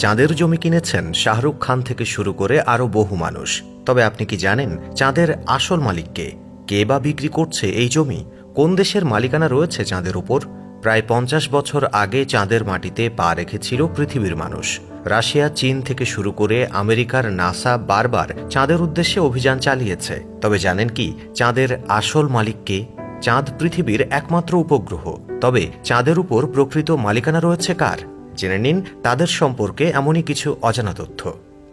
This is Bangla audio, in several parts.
চাঁদের জমি কিনেছেন শাহরুখ খান থেকে শুরু করে আরও বহু মানুষ। তবে আপনি কি জানেন চাঁদের আসল মালিককে? কে বা বিক্রি করছে এই জমি? কোন দেশের মালিকানা রয়েছে চাঁদের উপর? প্রায় 50 বছর আগে চাঁদের মাটিতে পা রেখেছিল পৃথিবীর মানুষ। রাশিয়া, চীন থেকে শুরু করে আমেরিকার নাসা বারবার চাঁদের উদ্দেশ্যে অভিযান চালিয়েছে। তবে জানেন কি চাঁদের আসল মালিককে? চাঁদ পৃথিবীর একমাত্র উপগ্রহ। তবে চাঁদের উপর প্রকৃত মালিকানা রয়েছে কার? জেনে নিন তাদের সম্পর্কে এমনই কিছু অজানা তথ্য।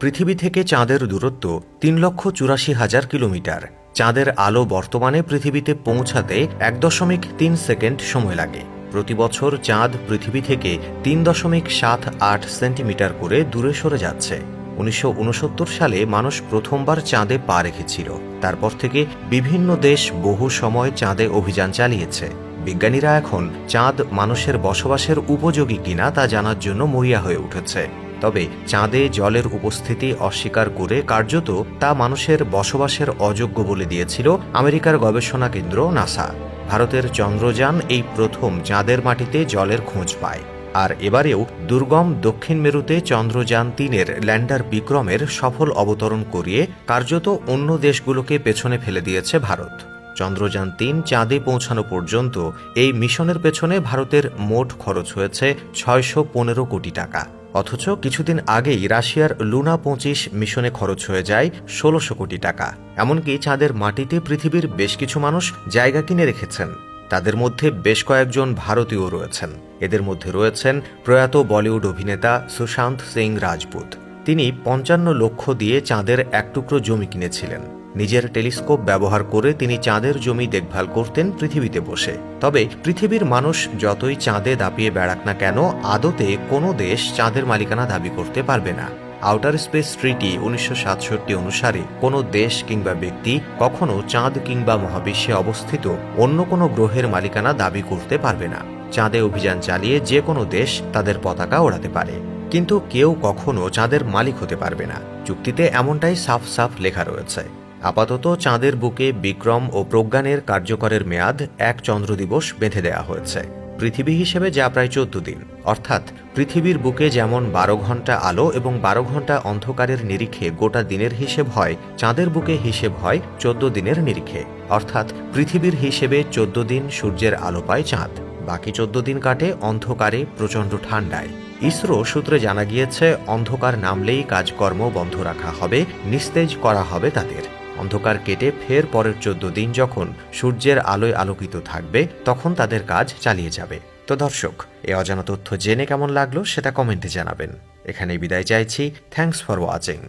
পৃথিবী থেকে চাঁদের দূরত্ব 3,84,000 কিলোমিটার। চাঁদের আলো বর্তমানে পৃথিবীতে পৌঁছাতে 1.3 সেকেন্ড সময় লাগে। প্রতি বছর চাঁদ পৃথিবী থেকে 3.78 সেন্টিমিটার করে দূরে সরে যাচ্ছে। 1969 সালে মানুষ প্রথমবার চাঁদে পা রেখেছিল। তারপর থেকে বিভিন্ন দেশ বহু সময় চাঁদে অভিযান চালিয়েছে। বিজ্ঞানীরা এখন চাঁদ মানুষের বসবাসের উপযোগী কিনা তা জানার জন্য মরিয়া হয়ে উঠেছে। তবে চাঁদে জলের উপস্থিতি অস্বীকার করে কার্যত তা মানুষের বসবাসের অযোগ্য বলে দিয়েছিল আমেরিকার গবেষণা কেন্দ্র নাসা। ভারতের চন্দ্রযান এই প্রথম চাঁদের মাটিতে জলের খোঁজ পায়। আর এবারেও দুর্গম দক্ষিণ মেরুতে চন্দ্রযান 3-এর ল্যান্ডার বিক্রমের সফল অবতরণ করিয়ে কার্যত অন্য দেশগুলোকে পেছনে ফেলে দিয়েছে ভারত। চন্দ্রযান 3 চাঁদে পৌঁছানো পর্যন্ত এই মিশনের পেছনে ভারতের মোট খরচ হয়েছে 615 কোটি টাকা। অথচ কিছুদিন আগেই রাশিয়ার লুনা 25 মিশনে খরচ হয়ে যায় 1600 কোটি টাকা। এমনকি চাঁদের মাটিতে পৃথিবীর বেশ কিছু মানুষ জায়গা কিনে রেখেছেন। তাদের মধ্যে বেশ কয়েকজন ভারতীয় রয়েছেন। এদের মধ্যে রয়েছেন প্রয়াত বলিউড অভিনেতা সুশান্ত সিং রাজপুত। তিনি 55 লক্ষ দিয়ে চাঁদের এক টুকরো জমি কিনেছিলেন। নিজের টেলিস্কোপ ব্যবহার করে তিনি চাঁদের জমি দেখভাল করতেন পৃথিবীতে বসে। তবে পৃথিবীর মানুষ যতই চাঁদে দাপিয়ে বেড়াক না কেন, আদতে কোনো দেশ চাঁদের মালিকানা দাবি করতে পারবে না। আউটার স্পেস ট্রিটি 1967 অনুসারে কোনো দেশ কিংবা ব্যক্তি কখনো চাঁদ কিংবা মহাবিশ্বে অবস্থিত অন্য কোনো গ্রহের মালিকানা দাবি করতে পারবে না। চাঁদে অভিযান চালিয়ে যে কোনো দেশ তাদের পতাকা ওড়াতে পারে, কিন্তু কেউ কখনো চাঁদের মালিক হতে পারবে না। চুক্তিতে এমনটাই সাফ সাফ লেখা রয়েছে। আপাতত চাঁদের বুকে বিক্রম ও প্রজ্ঞানের কার্যকরের মেয়াদ 1 চন্দ্র দিবস বেঁধে দেওয়া হয়েছে। পৃথিবী হিসেবে যা প্রায় 14 দিন। অর্থাৎ পৃথিবীর বুকে যেমন 12 ঘন্টা আলো এবং 12 ঘন্টা অন্ধকারের নিরিখে গোটা দিনের হিসেব হয়, চাঁদের বুকে হিসেব হয় 14 দিনের নিরিখে। অর্থাৎ পৃথিবীর হিসেবে 14 দিন সূর্যের আলো পায় চাঁদ। বাকি 14 দিন কাটে অন্ধকারে, প্রচণ্ড ঠান্ডায়। ইসরো সূত্রে জানা গিয়েছে অন্ধকার নামলেই কাজকর্ম বন্ধ রাখা হবে, নিস্তেজ করা হবে তাদের। অন্ধকার কেটে ফের পরের 14 দিন যখন সূর্যের আলোয় আলোকিত থাকবে, তখন তাদের কাজ চালিয়ে যাবে। তো দর্শক, এই অজানা তথ্য জেনে কেমন লাগলো সেটা কমেন্টে জানাবেন। এখানেই বিদায় চাইছি। Thanks for watching.